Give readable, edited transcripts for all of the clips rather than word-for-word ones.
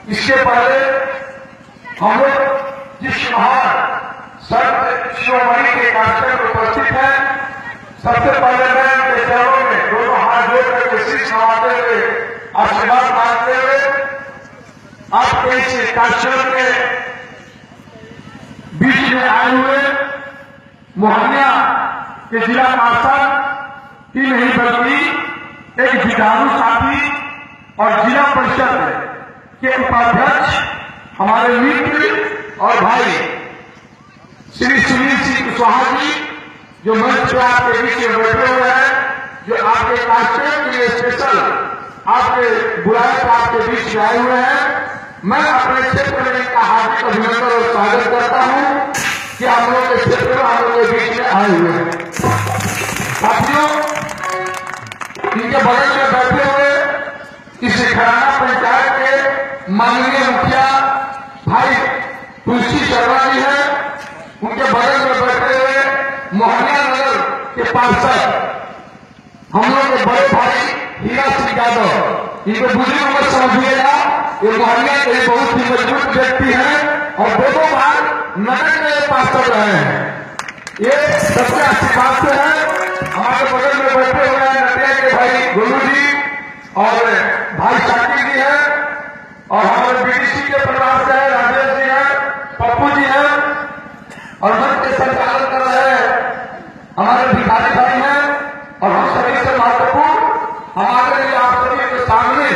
इसके पहले हम लोग जिस महान संत शिरोमणि के कार्यक्रम में उपस्थित हैं, सबसे पहले मैं उनके चरणों में दोनों हाथ जोड़ करके शीश नवाते हुए आशीर्वाद मांगते हुए आपके इस कार्यक्रम के बीच में आए हुए मोहनिया के जिला पार्षद ही नहीं बल्कि एक जुझारू साथी और जिला परिषद के उपाध्यक्ष हमारे मित्र और भाई श्री सुनील सिंह कुशवाहा जी, जो मंच पर आपके बीच में बैठे हुए हैं, जो आपके कार्यक्रम के लिए स्पेशल आपके बुलाए पर आपके बीच में आए हुए हैं। मैं अपने क्षेत्र में इनका हार्दिक अभिनंदन और स्वागत करता हूं कि हम लोग के क्षेत्र में हम लोग के बीच में आए हुए हैं। साथियों, इनके बगल में बैठे हुए इस खराना पंचायत के माननीय मुखिया भाई तुलसी शर्मा जी हैं। उनके बगल में बैठे हुए मोहनिया नगर के पार्षद हम लोग के बड़े भाई हीरा सिंह यादव, इनको बुजुर्ग मत समझिएगा, ये मोहनिया के बहुत ही मजबूत व्यक्ति हैं और दोनों बार नगर में पार्षद रहे हैं। ये सबसे अच्छी बात से है। हमारे बगल में बैठे हुए हैं नदिया के भाई गोलू जी और भाई शाकिर जी हैं, और हमारे बीडीसी के परिवार से है राजेश जी हैं, पप्पू जी हैं, और मंच के संचालन कर रहे हैं हमारे भिखारी भाई हैं, और हम सभी से महत्वपूर्ण हमारे लिए आप सभी के सामने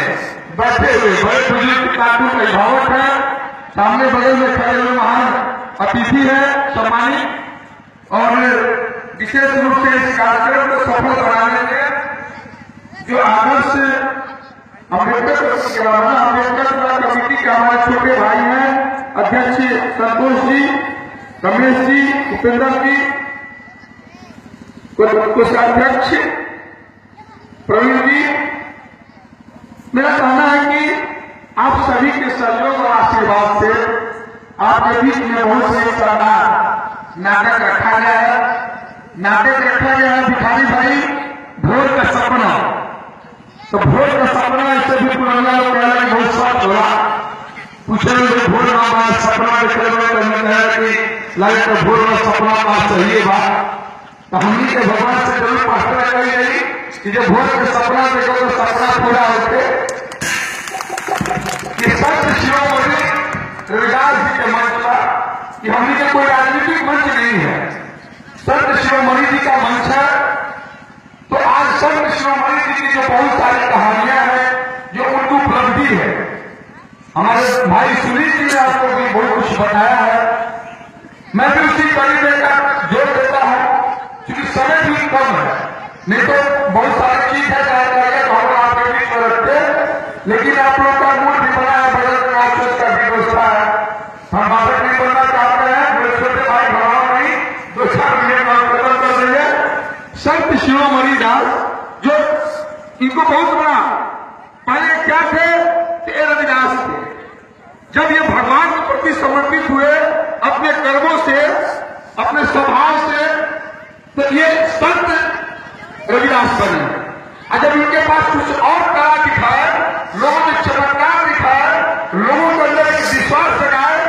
बैठे हुए बड़े बुजुर्ग कार्टून अभिभावक हैं। सामने बगल में खड़े हुए महान अतिथि हैं सम्मानित, और विशेष रूप से इस कार्यक्रम को सफल बनाने में जो आदर्श अम्बेडकर कमेटी के हमारे छोटे भाई हैं, अध्यक्ष संतोष जी, रमेश जी, उपेंद्र जी, कोषाध्यक्ष प्रवीण जी, मेरा कहना है कि आप सभी के सहयोग और आशीर्वाद से आपके बीच में बहुत से शानदार नाटक रखा गया है। नाटक रखा गया है भिखारी भाई भोर का सपना। तो भोर का सपना इससे भी पुराना बहुत साफ होला पूछे भोर का सपना लगे तो भोर का सपना का सही बात। तो हमनी के भगवान से जरूर प्रार्थना करी गई कि जब भोर के सपना देखो तो सपना पूरा होते कि संत शिरोमणि रविदास जी के मंच पर, कि हमनी के कोई राजनीतिक मंच नहीं है, संत शिरोमणि जी का मंच है। तो आज संत शिरोमणि जी की जो बहुत सारी कहानियां हैं, जो उनकी उपलब्धि है, हमारे भाई सुनील जी ने आपको भी बहुत कुछ बताया है। मैं भी उसी कड़ी में जोर देता हूं, क्योंकि समय भी कम है, नहीं तो बहुत सारी चीज है जानकारी तो हम आपके बीच में रखते, लेकिन आप लोग का मूड भी बना है, बजट ऑफिस का भी व्यवस्था है। हम बाबा नहीं बनना चाहते हैं, मेरे छोटे भाई भगवान नहीं 2-4 मिनट में खत्म कर देंगे। संत शिरोमणि दास जो इनको बहुत बड़ा पहले क्या थे कि रविदास थे। जब ये भगवान के प्रति समर्पित हुए अपने कर्मों से, अपने स्वभाव से, तो ये संत रविदास बने। और जब इनके पास कुछ और कला दिखाए, लोगों ने चमत्कार दिखाए, लोगों के अंदर एक विश्वास जगाए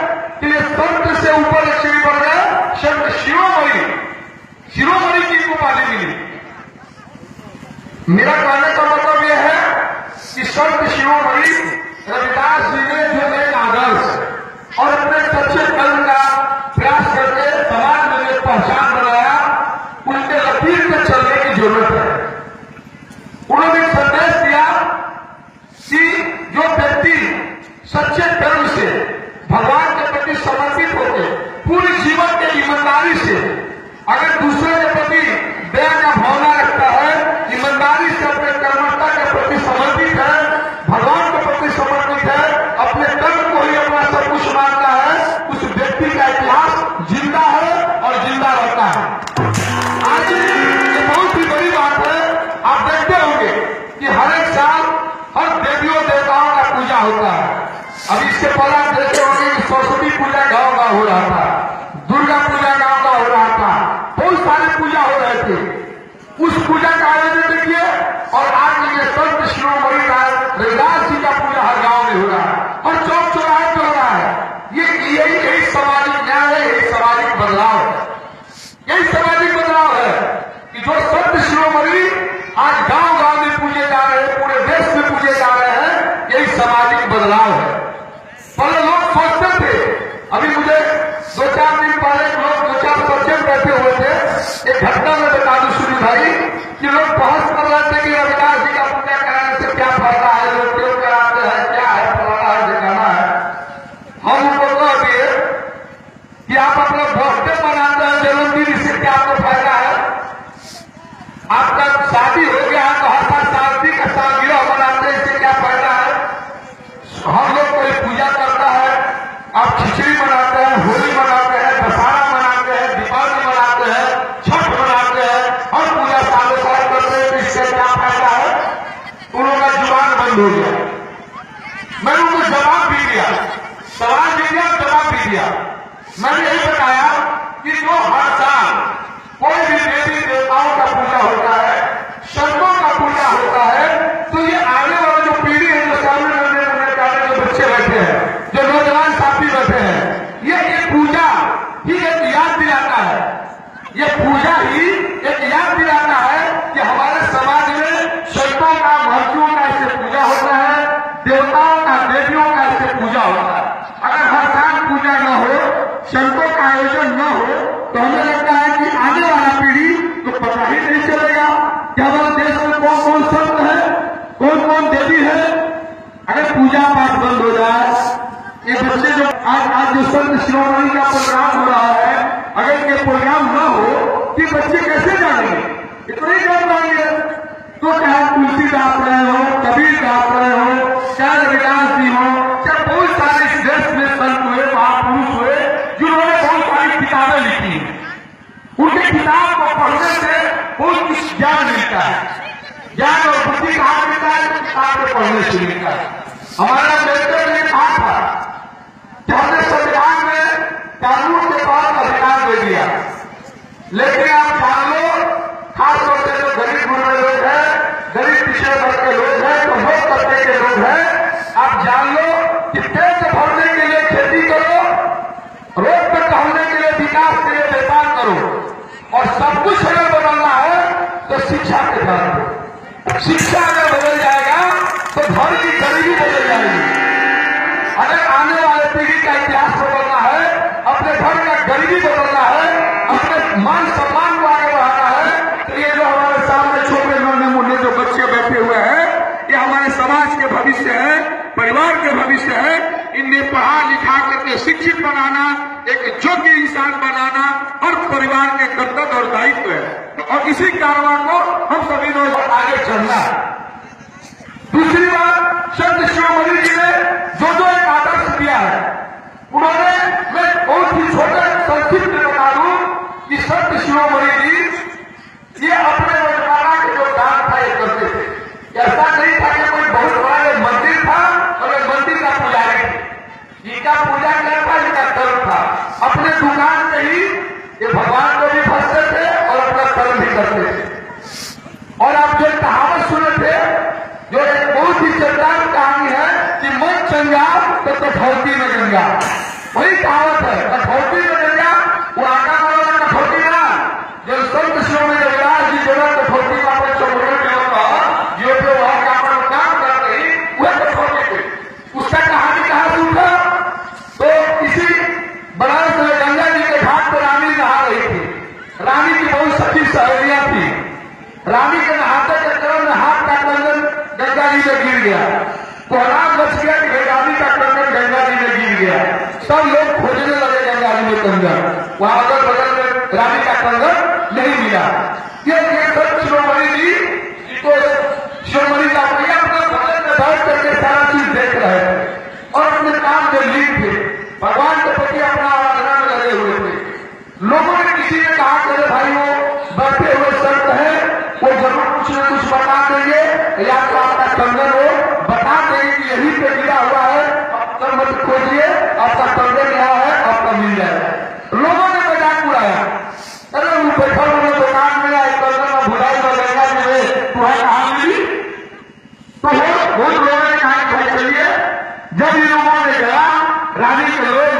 कि ये संत से ऊपर एक सीढ़ी बढ़ गए, संत शिरोमणि, शिरोमणि की उपाधि मिली। मेरा कहने का मतलब यह है कि संत शिरोमणि रविदास जी ने जो एक आदर्श और अपने सच्चे कर्म का प्रयास करके समाज में एक पहचान बनाया, उनके लकीर में चलने की जरूरत है। उन्होंने संदेश दिया कि जो व्यक्ति सच्चे कर्म से भगवान के प्रति समर्पित होकर पूरे जीवन के ईमानदारी से अगर दूसरे के प्रति दया का भावना रखता है, ईमानदारी से अपने कर्मठता के प्रति समर्पित है, भगवान के प्रति समर्पित है, अपने कर्म को ही अपना सब कुछ मानता है, उस व्यक्ति का इतिहास जिंदा है और जिंदा रहता है। आज ये बहुत ही बड़ी बात है। आप देखते होंगे कि हर एक साल हर देवियों देवताओं का पूजा होता है। अभी इससे पहले आप देखते होंगे कि सरस्वती पूजा गांव गांव हो रहा था, दुर्गा पूजा गांव गांव हो रहा था, बहुत सारी पूजा हो रहे थे। उस पूजा का आयोजन देखिए, और आज ये संत शिरोमणि रविदास जी का पूजा हर गांव में हो रहा है, और चौक यही सामाजिक न्याय है, यही सामाजिक बदलाव है। यही सामाजिक बदलाव है कि जो संत शिरोमणि आज गांव गांव में पूजे जा रहे हैं, पूरे देश में पूजे जा रहे हैं, यही सामाजिक बदलाव है। पहले लोग सोचते थे, अभी मुझे 2-4 दिन पहले लोग 2-4 सज्जन बैठे हुए थे, एक घटना में बता दूं सुनी भाई कि लोग बहस कर रहे थे कि रविदास जी का पूजा कराने से क्या फायदा है, लोग क्यों कराते हैं, क्या है, फलाना है, दिखाना है। हम उनको कह दिए कि आप अपना बर्थडे मनाते हैं, जन्मदिन, इससे क्या आपको फायदा है? आपका शादी हो गया है तो हर साल शादी का सालगिरह मनाते हैं, इससे क्या फायदा है? हम लोग कोई पूजा करता है, आप खिचड़ी मनाते हैं, होली मनाते हैं, दशहरा मनाते हैं, दीपावली मनाते हैं, छठ मनाते हैं, हम पूजा सालों साल करते हैं, तो इससे क्या फायदा है? उनका जुबान बंद हो गया। मैंने उनको जवाब भी दिया, सवाल भी दिया, जवाब भी दिया। मैंने यही बताया कि जो हर साल कोई भी देवी देवताओं का पूजा होता है, संतों का पूजा होता है, तो ये आने वाली जो पीढ़ी है, जो सामने जो बच्चे बैठे हैं, जो नौजवान साथी बैठे हैं, ये पूजा ही एक याद दिलाता है। ये पूजा ही एक याद दिलाता है कि हमारे समाज में संतों का, महर्षियों का इससे पूजा होता है, देवताओं का, देवियों का इससे पूजा होता है। अगर हर साल पूजा न हो, संतों का आयोजन न हो, तो हमें लगता है कि आने वाला पीढ़ी तो पता ही नहीं चलेगा कि हमारे देश में कौन कौन संत है, कौन कौन देवी है। अगर पूजा पाठ बंद हो जाए, ये बच्चे जो आज जो संत शिरोमणि का प्रोग्राम हो रहा है, अगर ये प्रोग्राम न हो कि बच्चे कैसे जानेंगे? इतना ही जान पाएंगे। तो चाहे तुलसीदास रहे हो, कबीर दास रहे हो, चाहे रविदास जी हो, चाहे बहुत सारे इस देश में संत हुए, महापुरुष हुए, जिन्होंने बहुत सारी किताबें लिखी हैं। उनके किताब को पढ़ने से बहुत कुछ ज्ञान मिलता है, ज्ञान और बुद्धि कहाँ मिलता है? किताब को पढ़ने से मिलता है। हमारा बेटे ने कहा था कि हमने संविधान में कानून के पास अधिकार दे दिया, लेकिन आप जान लो, खासतौर से जो गरीब गुरबे लोग हैं, गरीब पिछड़े वर्ग के लोग हैं, जो लोक तबके के लोग हैं, आप जान लो कि पेट भरने के लिए खेती करो, रोड पर टहलने के लिए, विकास के लिए व्यापार करो, और सब कुछ अगर बदलना है तो शिक्षा के घर दो। शिक्षा अगर बदल जाएगा तो घर की गरीबी बदल जाएगी। अगर आने वाले पीढ़ी का इतिहास बदलना है, अपने घर का गरीबी बदलना है, अपने मान सम्मान को आगे बढ़ाना है, तो ये जो हमारे सामने छोटे नन्हे मुन्ने जो बच्चे बैठे हुए हैं, ये हमारे समाज के भविष्य है, परिवार के भविष्य है। इन्हें पढ़ा लिखा करके शिक्षित बनाना, एक योग्य इंसान बनाना हर परिवार के कर्तव्य और दायित्व है, और इसी कारवां को हम सभी लोग आगे चलना है। दूसरी बात, संत शिरोमणि जी ने जो एक आदर्श दिया है, उन्होंने, मैं बहुत ही छोटे संक्षिप्त में बता दूं कि संत शिरोमणि जी ये अपने रोजगार के जो दान था ये करते थे। ऐसा नहीं था कि कोई बहुत बड़ा मंदिर था और एक मंदिर का पुजारी थे, इनका पूजा क्या था, इनका कर्म था। अपने दुकान पे ही ये भगवान को भी भजते थे और अपना कर्म भी करते थे। और आप जो कहावत सुने थे, जो एक बहुत ही चट्टान कहानी है कि मन चंगा तो कठौती में गंगा, वही कहावत है, कठौती में गंगा। वो आका वाला कठौती ना, जो संत शिरोमणि रविदास जी जो कठौती का अपने चौबे के जो वहां का अपना काम कर रही, वह कठौती थे। उसका कहानी कहा सुनता, तो किसी बनारस में गंगा जी के घाट पर रानी नहा रही थी। रानी की बहुत सच्ची सहेलियां थी। रानी के नहाते के क्रम में हाथ का कंगन गंगा जी में गिर गया। कोहराम बच गया कि रानी का कंगन गंगा जी में गिर गया। सब लोग खोजने लगे गंगा जी में कंगन, वहां अगल बगल में रानी का कंगन नहीं मिला। ये संत शिरोमणि जी को शिरोमणि का अपने भजन में बैठ करके सारा चीज देख रहे थे और अपने काम में लीन थे, भगवान के प्रति अपना आराधना में लगे हुए थे। लोगों ने किसी ने कहा कि भाई वो बैठे हुए संत है, वो जरूर कुछ न कुछ बता देंगे, या तो आपका कंगन हो बता देंगे कि यहीं पे गिरा हुआ है, आप मत खोजिए, आपका कंगन यहाँ है, आपका मिल जाएगा। लोगों ने मजाक उड़ाया, अरे वो बैठा हुआ दुकान में आए कंगन भुलाई बदलना में तुम्हें कहा मिली। तो बहुत लोगों ने कहा भाई चलिए, जब इन लोगों ने गया रानी के लोग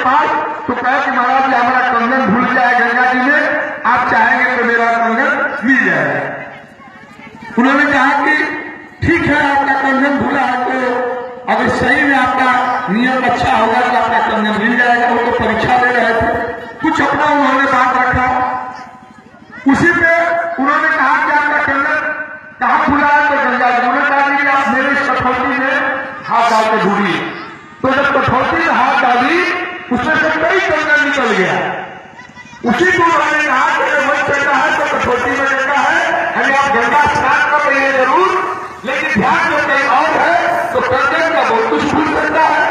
पास, तो कहे कि महाराज जी हमारा कंगन भूल जाए गंगा जी में, आप चाहेंगे तो मेरा कंगन मिल जाएगा। उन्होंने कहा कि ठीक है, आपका कंगन भूला है तो अगर सही में आपका नियम अच्छा होगा तो आपका कंगन मिल जाएगा। वो तो परीक्षा ले रहे थे, कुछ अपना उन्होंने बात रखा। उसी पे उन्होंने कहा कि आपका कंगन कहाँ भूला है, तो गंगा जी। उन्होंने कहा कि आप मेरे इस कठौती में हाथ डाल के ढूंढिए। तो जब कठौती में हाथ डाली, उसमें से कई कंगन निकल गया। उसी को उन्होंने कहा कि अगर मन करता है तो कठौती में गंगा है, हमें आप गंगा स्नान कर रही है जरूर, लेकिन ध्यान जो कहीं और है तो कंगन का बहुत कुछ भूल सकता है।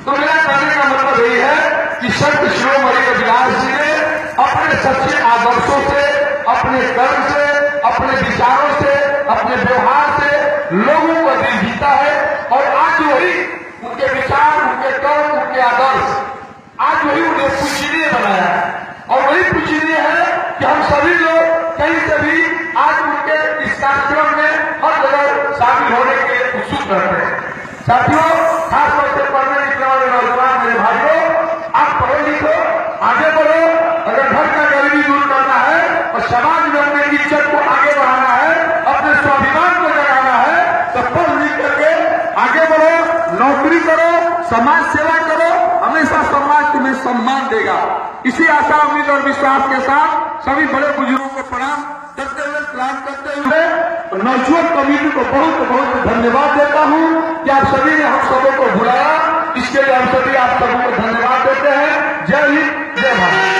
तो मेरा कहने का मतलब यही है कि संत शिरोमणि रविदास जी ने अपने सच्चे आदर्शों से, अपने कर्म से, अपने विचारों से, अपने व्यवहार से लोगों को दिल जीता है। और आज वही उनके विचार, उनके कर्म, उनके आदर्श आज वही उन्हें पूजनीय बनाया है। और वही पूजनीय है कि हम सभी लोग कहीं से भी आज उनके इस कार्यक्रम में हर जगह शामिल होने के उत्सुक रहते हैं। साथियों, खासतौर से पढ़ने लिखने वाले नौजवान मेरे भाइयों, आप पढ़ो लिखो, आगे बढ़ो। अगर घर का गरीबी दूर करना है और समाज में अपने इज्जत को आगे बढ़ाना है, अपने स्वाभिमान को जगाना है, तो पढ़ लिख करके आगे बढ़ो, नौकरी करो, समाज सेवा करो, हमेशा समाज तुम्हें सम्मान देगा। इसी आशा, उम्मीद और विश्वास के साथ सभी बड़े बुजुर्गों को प्रणाम करते हुए, सलाम करते हुए नौजवान कमेटी को बहुत बहुत धन्यवाद देता हूं कि आप सभी ने हम सबों को बुलाया। इसके लिए हम सभी आप सबों को धन्यवाद देते हैं। जय हिंद, जय भारत।